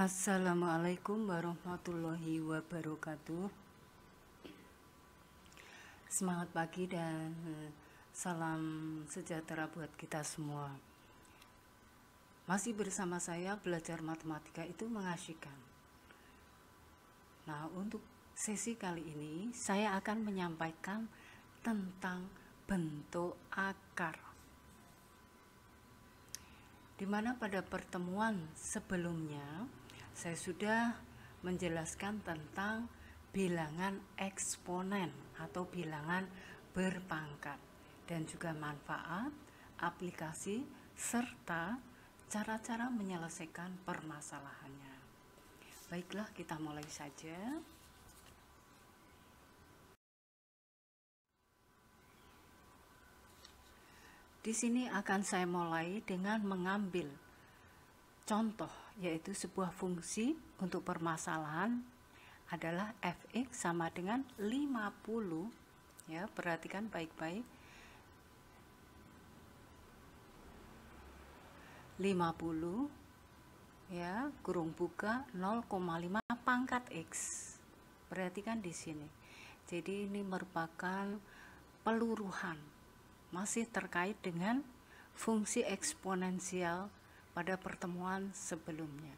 Assalamualaikum warahmatullahi wabarakatuh. Semangat pagi dan salam sejahtera buat kita semua. Masih bersama saya, belajar matematika itu mengasyikkan. Nah, untuk sesi kali ini saya akan menyampaikan tentang bentuk akar, dimana pada pertemuan sebelumnya saya sudah menjelaskan tentang bilangan eksponen atau bilangan berpangkat dan juga manfaat, aplikasi, serta cara-cara menyelesaikan permasalahannya. Baiklah, kita mulai saja. Di sini akan saya mulai dengan mengambil contoh, yaitu sebuah fungsi untuk permasalahan adalah fx sama dengan 50. Ya, perhatikan baik-baik. 50 ya, kurung buka 0,5 pangkat x. Perhatikan di sini. Jadi ini merupakan peluruhan, masih terkait dengan fungsi eksponensial pada pertemuan sebelumnya.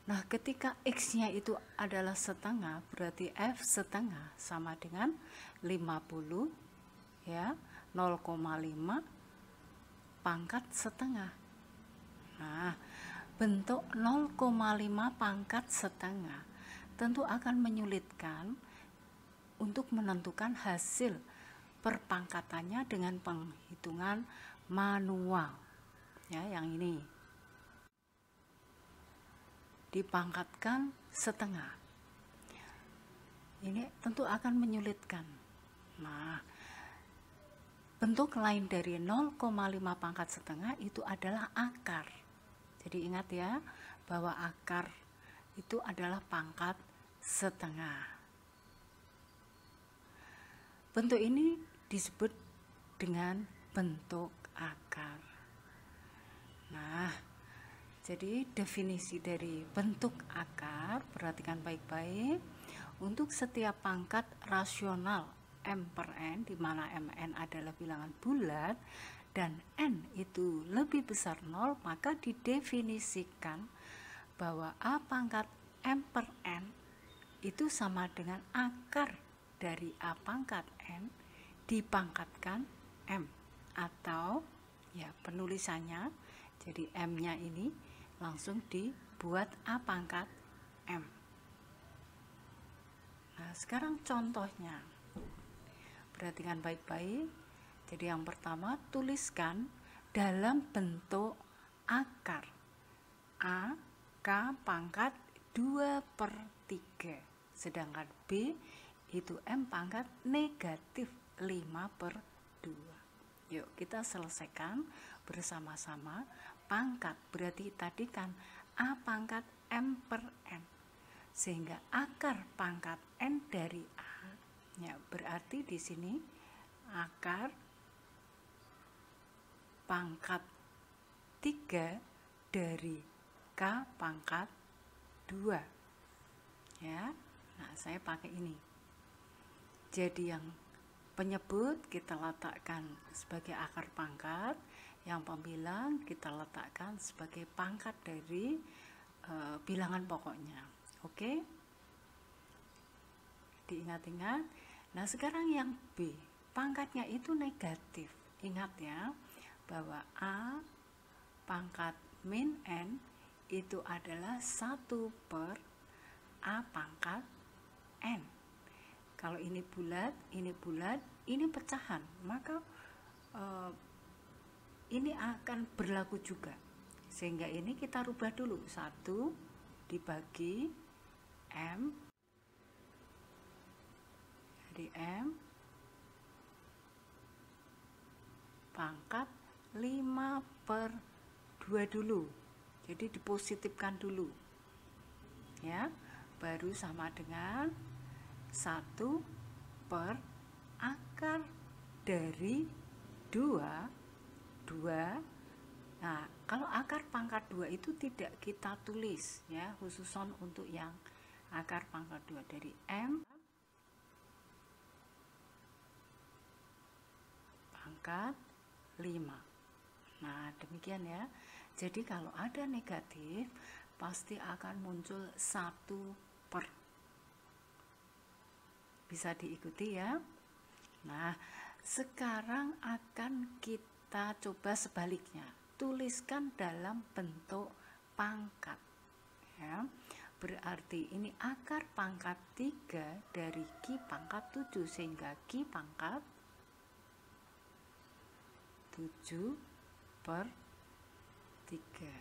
Nah, ketika x-nya itu adalah setengah, berarti f setengah sama dengan 50 ya, 0,5 pangkat setengah. Nah, bentuk 0,5 pangkat setengah tentu akan menyulitkan untuk menentukan hasil perpangkatannya dengan penghitungan manual. Ya, yang ini dipangkatkan setengah. Ini tentu akan menyulitkan. Nah, bentuk lain dari 0,5 pangkat setengah itu adalah akar. Jadi ingat ya, bahwa akar itu adalah pangkat setengah. Bentuk ini disebut dengan bentuk akar. Nah, jadi definisi dari bentuk akar, perhatikan baik-baik. Untuk setiap pangkat rasional m per n, di mana mn adalah bilangan bulat dan n itu lebih besar 0, maka didefinisikan bahwa a pangkat m per n itu sama dengan akar dari a pangkat n dipangkatkan m, atau ya penulisannya jadi m-nya ini langsung dibuat a pangkat m. Nah, sekarang contohnya, perhatikan baik-baik. Jadi yang pertama, tuliskan dalam bentuk akar a k pangkat 2/3, sedangkan b itu m pangkat negatif 5/2. Yuk kita selesaikan bersama-sama. Pangkat berarti tadi kan a pangkat m per n, sehingga akar pangkat n dari a ya, berarti di sini akar pangkat 3 dari k pangkat 2 ya. Nah, saya pakai ini. Jadi yang penyebut kita letakkan sebagai akar pangkat, yang pembilang kita letakkan sebagai pangkat dari bilangan pokoknya. Oke? Diingat-ingat. Nah, sekarang yang B, pangkatnya itu negatif. Ingat ya, bahwa a pangkat min n itu adalah 1 per a pangkat n. Kalau ini bulat, ini pecahan, maka ini akan berlaku juga. Sehingga ini kita rubah dulu. 1 dibagi m, jadi m pangkat 5/2 dulu. Jadi dipositifkan dulu. Ya, baru sama dengan 1 per akar dari 2. Nah, kalau akar pangkat 2 itu tidak kita tulis ya, khususon untuk yang akar pangkat 2 dari M pangkat 5. Nah, demikian ya. Jadi kalau ada negatif pasti akan muncul 1/. Bisa diikuti ya. Nah, sekarang akan kita coba sebaliknya. Tuliskan dalam bentuk pangkat ya. Berarti ini akar pangkat 3 dari Q pangkat 7 sehingga Q pangkat 7/3.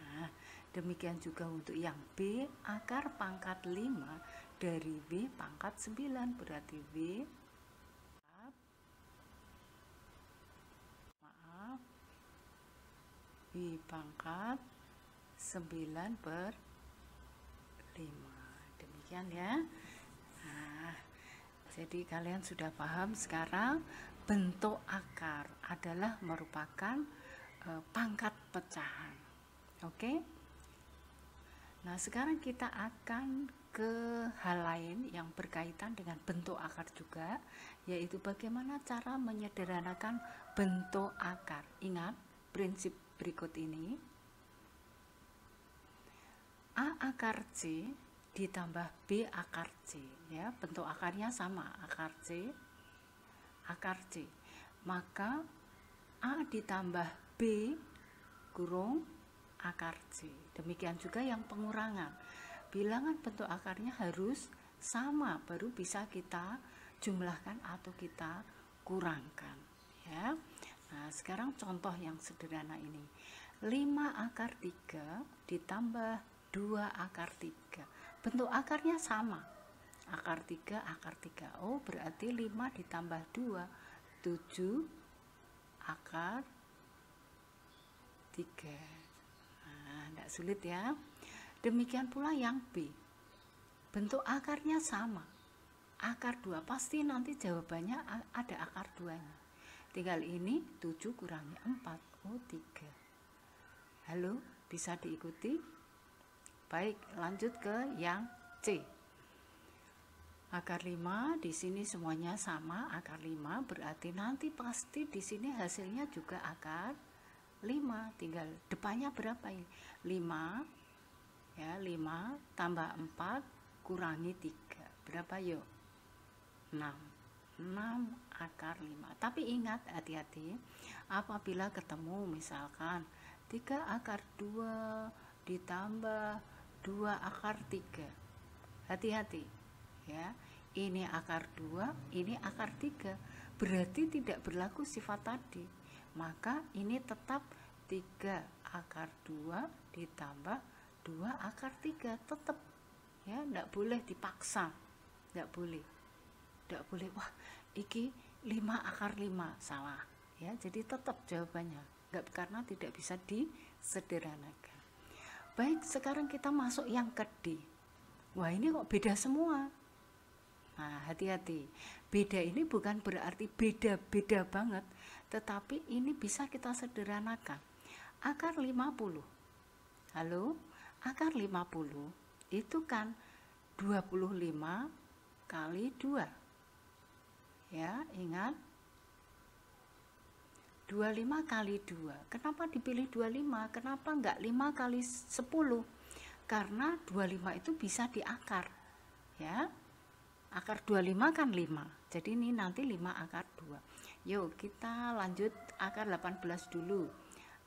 Nah, demikian juga untuk yang B, akar pangkat 5 dari W pangkat 9, berarti W pangkat 9/5. Demikian ya. Nah, jadi kalian sudah paham sekarang bentuk akar adalah merupakan pangkat pecahan. Oke? Nah, sekarang kita akan ke hal lain yang berkaitan dengan bentuk akar juga, yaitu bagaimana cara menyederhanakan bentuk akar. Ingat prinsip berikut ini. A akar C ditambah B akar C ya, bentuk akarnya sama, akar C. Maka A ditambah B kurung akar C. Demikian juga yang pengurangan. Bilangan bentuk akarnya harus sama baru bisa kita jumlahkan atau kita kurangkan ya. Nah, sekarang contoh yang sederhana ini. 5 akar 3 ditambah 2 akar 3. Bentuk akarnya sama. Akar 3, akar 3. Oh, berarti 5 ditambah 2, 7 akar 3. Nah, tidak sulit ya. Demikian pula yang B. Bentuk akarnya sama. Akar 2, pasti nanti jawabannya ada akar 2-nya. Tinggal ini 7 kurangi 4. Oh, 3. Halo, bisa diikuti? Baik, lanjut ke yang C. Akar 5 di sini semuanya sama, akar 5 berarti nanti pasti di sini hasilnya juga akar 5. Tinggal depannya berapa ini? 5 ya, 5 tambah 4 kurangi 3. Berapa yuk? 6. 6 akar 5. Tapi ingat, hati-hati apabila ketemu misalkan 3 akar 2 ditambah 2 akar 3. Hati-hati ya. Ini akar 2, ini akar 3. Berarti tidak berlaku sifat tadi. Maka ini tetap 3 akar 2 ditambah 2 akar 3 tetap ya, tidak boleh dipaksa. Tidak boleh. Wah, iki 5 akar 5 salah ya. Jadi tetap jawabannya karena tidak bisa disederhanakan. Baik, sekarang kita masuk yang ke D. Wah, ini kok beda semua. Nah, hati-hati. Beda ini bukan berarti beda-beda banget, tetapi ini bisa kita sederhanakan. Akar 50. Halo, akar 50 itu kan 25 kali 2. Ya, ingat. 25 kali 2. Kenapa dipilih 25? Kenapa enggak 5 kali 10? Karena 25 itu bisa diakar. Ya. Akar 25 kan 5. Jadi ini nanti 5 akar 2. Yuk, kita lanjut akar 18 dulu.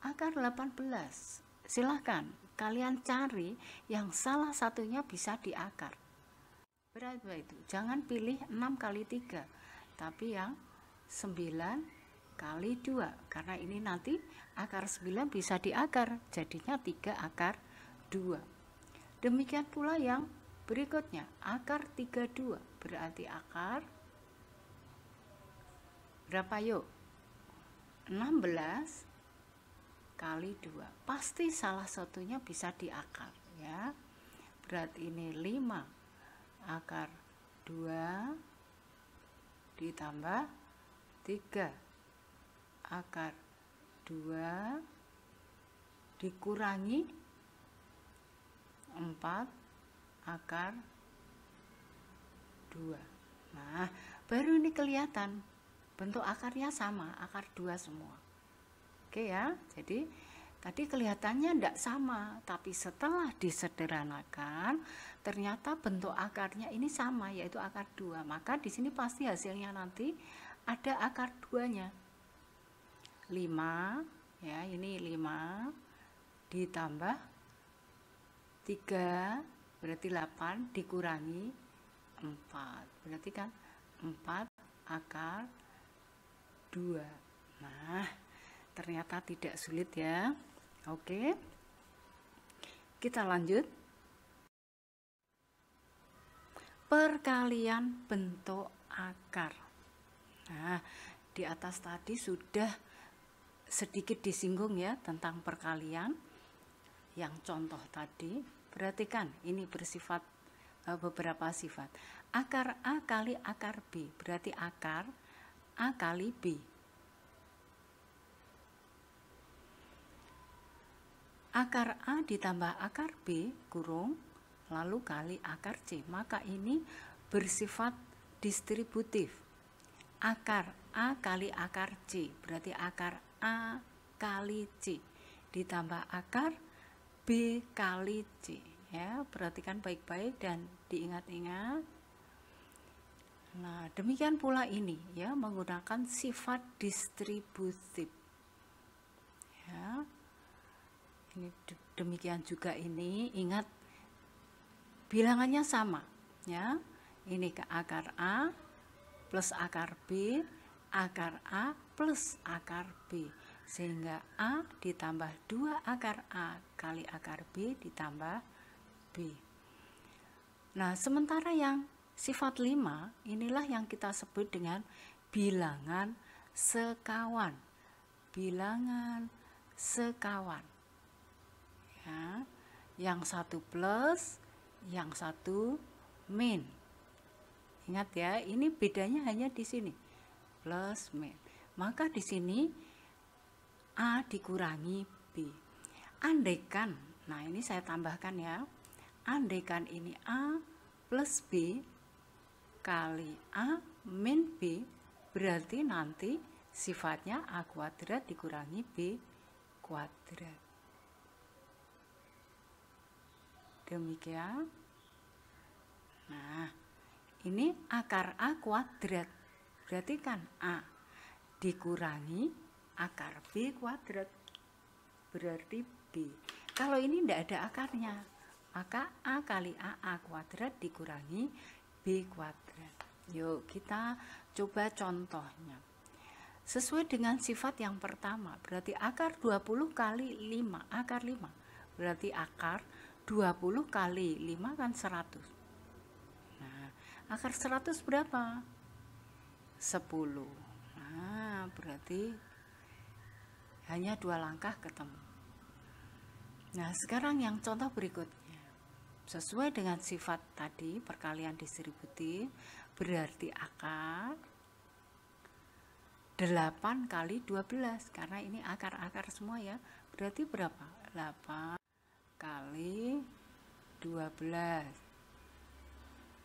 Akar 18. Silahkan kalian cari yang salah satunya bisa diakar. Berapa itu? Jangan pilih 6 kali 3, tapi yang 9 kali 2, karena ini nanti akar 9 bisa diakar, jadinya 3 akar 2. Demikian pula yang berikutnya, akar 32, berarti akar berapa yuk? 16 kali 2, pasti salah satunya bisa diakar ya. Berarti ini 5 akar 2 ditambah 3 akar 2 dikurangi 4 akar 2. Nah, baru ini kelihatan bentuk akarnya sama, akar 2 semua. Oke ya, jadi tadi kelihatannya tidak sama, tapi setelah disederhanakan ternyata bentuk akarnya ini sama, yaitu akar 2. Maka di sini pasti hasilnya nanti ada akar 2-nya. 5 ya, ini 5 ditambah 3 berarti 8 dikurangi 4. Berarti kan 4 akar 2. Nah, ternyata tidak sulit ya. Oke. Kita lanjut. Perkalian bentuk akar. Nah, di atas tadi sudah sedikit disinggung ya tentang perkalian. Yang contoh tadi, perhatikan ini bersifat beberapa sifat. Akar A kali akar B berarti akar A kali B. Akar A ditambah akar B kurung lalu kali akar C, maka ini bersifat distributif. Akar A kali akar C berarti akar A kali C ditambah akar B kali C. Ya, perhatikan baik-baik dan diingat-ingat. Nah, demikian pula ini ya, menggunakan sifat distributif. Ya. Ini demikian juga ini, ingat bilangannya sama ya. Ini ke akar A plus akar B, akar A plus akar B, sehingga A ditambah 2 akar A kali akar B ditambah B. Nah, sementara yang sifat 5 inilah yang kita sebut dengan bilangan sekawan. Bilangan sekawan. Ya, yang satu plus, yang satu min. Ingat ya, ini bedanya hanya di sini. Plus min. Maka di sini A dikurangi B. Andaikan, nah ini saya tambahkan ya. Andaikan ini A plus B kali A min B, berarti nanti sifatnya A kuadrat dikurangi B kuadrat. Demikian. Nah, ini akar A kuadrat. Berarti kan A dikurangi akar B kuadrat. Berarti B. Kalau ini tidak ada akarnya, maka A kali A kuadrat dikurangi B kuadrat. Yuk kita coba contohnya. Sesuai dengan sifat yang pertama, berarti akar 20 kali 5, akar 5. Berarti akar 20 kali 5 kan 100. Nah, akar 100 berapa? 10. Nah, berarti hanya 2 langkah ketemu. Nah, sekarang yang contoh berikutnya. Sesuai dengan sifat tadi, perkalian distributif, berarti akar 8 kali 12. Karena ini akar-akar semua ya. Berarti berapa? 8 kali 12.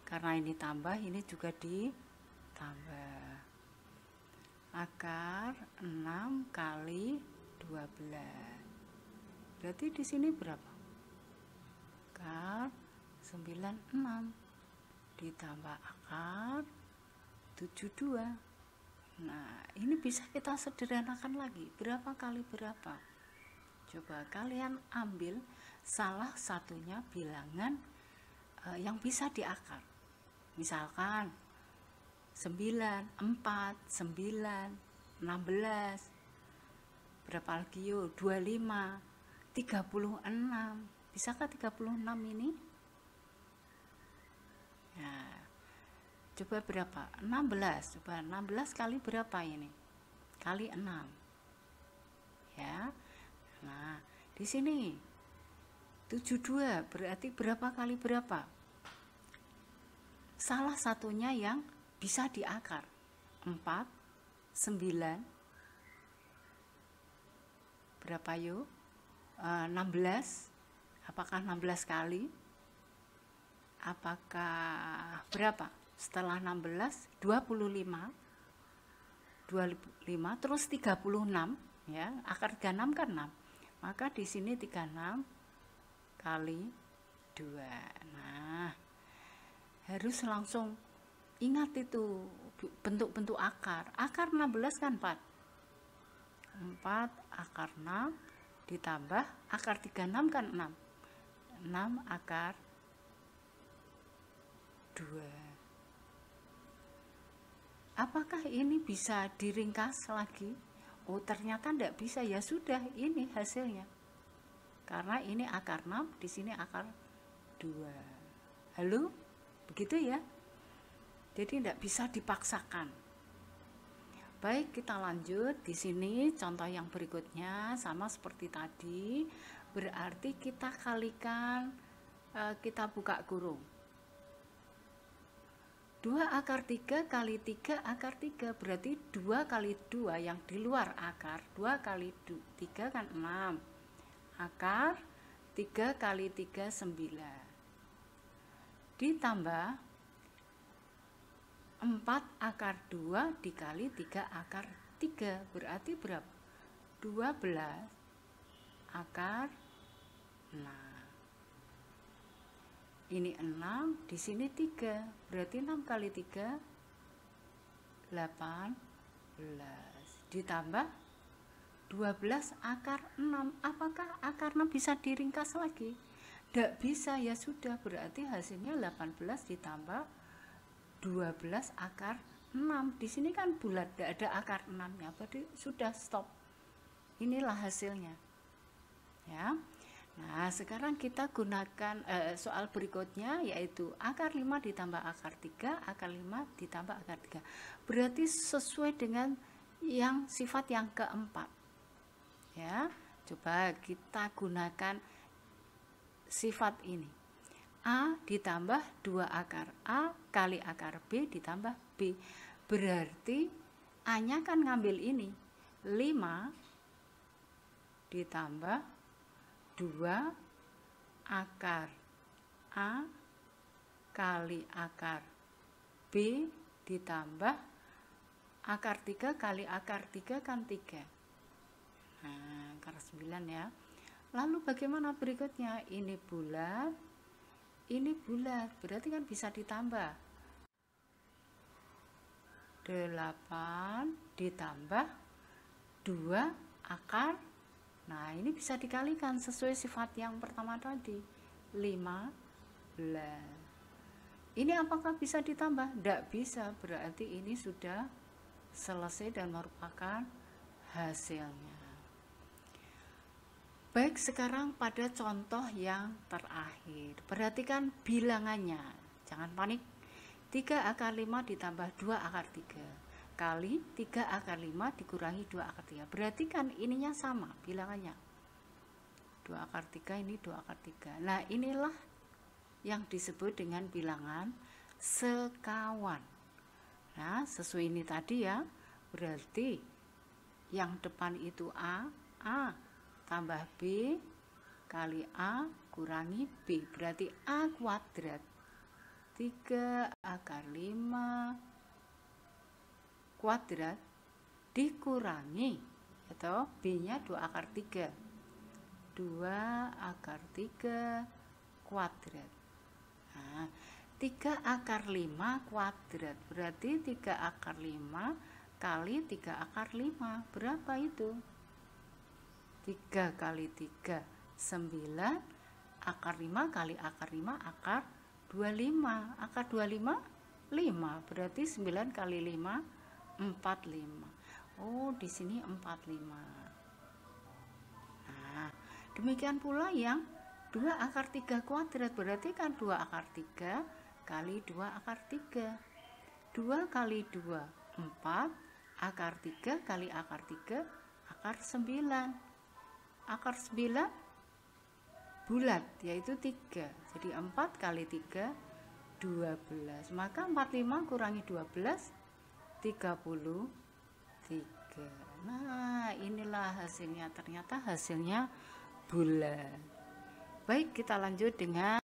Karena ini tambah, ini juga ditambah. Akar 6 kali 12. Berarti di sini berapa? Akar 96 ditambah akar 72. Nah, ini bisa kita sederhanakan lagi. Berapa kali berapa? Coba kalian ambil salah satunya bilangan yang bisa diakar. Misalkan 9, 4, 9, 16. Berapa lagi yuk? 25, 36. Bisakah 36 ini? Nah, coba berapa? 16. Coba 16 kali berapa ini? Kali 6. Ya. Nah, di sini 72 berarti berapa kali berapa? Salah satunya yang bisa diakar. 4, 9. Berapa yuk? 16, apakah 16 kali, apakah berapa setelah 16, 25 terus 36 ya, akar 36 kan 6, maka di sini 36 kali 2. Nah, harus langsung ingat itu bentuk-bentuk akar. Akar 16 kan 4 akar 6 ditambah akar 36 kan 6 akar 2. Apakah ini bisa diringkas lagi? Oh, ternyata tidak bisa. Ya sudah, ini hasilnya. Karena ini akar 6, di sini akar 2. Halo? Begitu ya? Jadi tidak bisa dipaksakan. Baik, kita lanjut. Di sini contoh yang berikutnya sama seperti tadi. Berarti kita kalikan, kita buka kurung. 2 akar 3 kali 3 akar 3, berarti 2 kali 2 yang di luar akar. 2 kali 3 kan 6. Akar 3 kali 3 9. Ditambah 4 akar 2 dikali 3 akar 3, berarti berapa? 12 akar 6. Ini 6, di sini 3, berarti 6 kali 3 18, ditambah 12 akar 6. Apakah akar 6 bisa diringkas lagi? Tidak bisa, ya sudah, berarti hasilnya 18 ditambah 12 akar 6. Di sini kan bulat, tidak ada akar 6-nya, berarti sudah stop. Inilah hasilnya. Ya. Nah, sekarang kita gunakan soal berikutnya, yaitu akar 5 ditambah akar 3, akar 5 ditambah akar 3. Berarti sesuai dengan yang sifat yang keempat. Ya, coba kita gunakan sifat ini. A ditambah 2 akar A kali akar B ditambah B. Berarti A-nya kan ngambil ini, 5 ditambah 2 akar A kali akar B ditambah akar 3 kali akar 3 kan 3. Nah, akar 9 ya. Lalu bagaimana berikutnya? Ini bulat, berarti kan bisa ditambah. 8 ditambah 2 akar. Nah, ini bisa dikalikan sesuai sifat yang pertama tadi, 15. Ini apakah bisa ditambah? Tidak bisa, berarti ini sudah selesai dan merupakan hasilnya. Baik, sekarang pada contoh yang terakhir. Perhatikan bilangannya, jangan panik. 3 akar 5 ditambah 2 akar 3 kali 3 akar 5 dikurangi 2 akar 3. Berarti kan ininya sama bilangannya. 2 akar 3 ini 2 akar 3. Nah, inilah yang disebut dengan bilangan sekawan. Nah, sesuai ini tadi ya. Berarti yang depan itu A tambah B kali A kurangi B. Berarti A kuadrat 3 akar 5 kuadrat dikurangi, atau B-nya 2 akar 3. 2 akar 3 kuadrat. Nah, 3 akar 5 kuadrat. Berarti 3 akar 5 kali 3 akar 5. Berapa itu? 3 kali 3, 9. Akar 5 kali akar 5, akar 25. Akar 25, 5. Berarti 9 kali 5, 45. Oh, di sini 45. Nah, demikian pula yang 2 akar 3 kuadrat, berarti kan 2 akar 3 kali 2 akar 3. 2 kali 2, 4. Akar 3 kali akar 3, akar 9. Akar 9 bulat, yaitu 3. Jadi 4 kali 3, 12. Maka 45 kurangi 12, 33. Nah, inilah hasilnya. Ternyata hasilnya bulan. Baik, kita lanjut dengan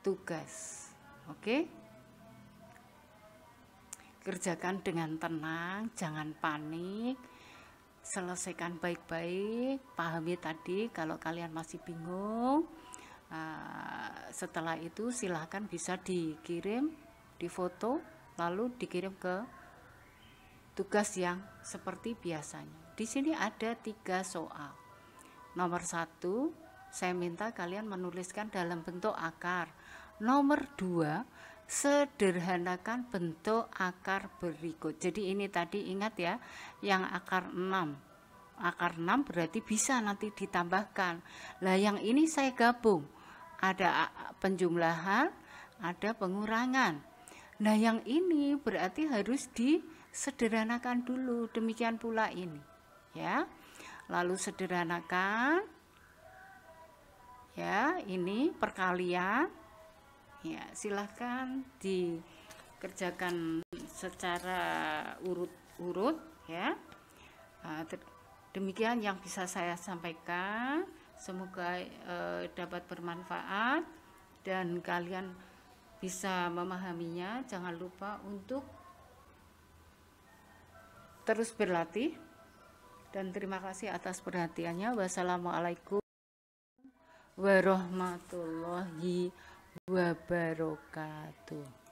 tugas. Oke, kerjakan dengan tenang, jangan panik, selesaikan baik-baik, pahami tadi. Kalau kalian masih bingung, setelah itu silahkan bisa dikirim, difoto, lalu dikirim ke tugas yang seperti biasanya. Di sini ada 3 soal. Nomor 1, saya minta kalian menuliskan dalam bentuk akar. Nomor 2, sederhanakan bentuk akar berikut. Jadi ini tadi ingat ya, yang akar 6. Akar 6 berarti bisa nanti ditambahkan. Lah yang ini saya gabung. Ada penjumlahan, ada pengurangan. Nah yang ini berarti harus disederhanakan dulu. Demikian pula ini. Ya. Lalu sederhanakan. Ya, ini perkalian. Ya, silahkan dikerjakan secara urut-urut ya. Demikian yang bisa saya sampaikan. Semoga dapat bermanfaat dan kalian bisa memahaminya. Jangan lupa untuk terus berlatih dan terima kasih atas perhatiannya. Wassalamualaikum warahmatullahi wabarakatuh.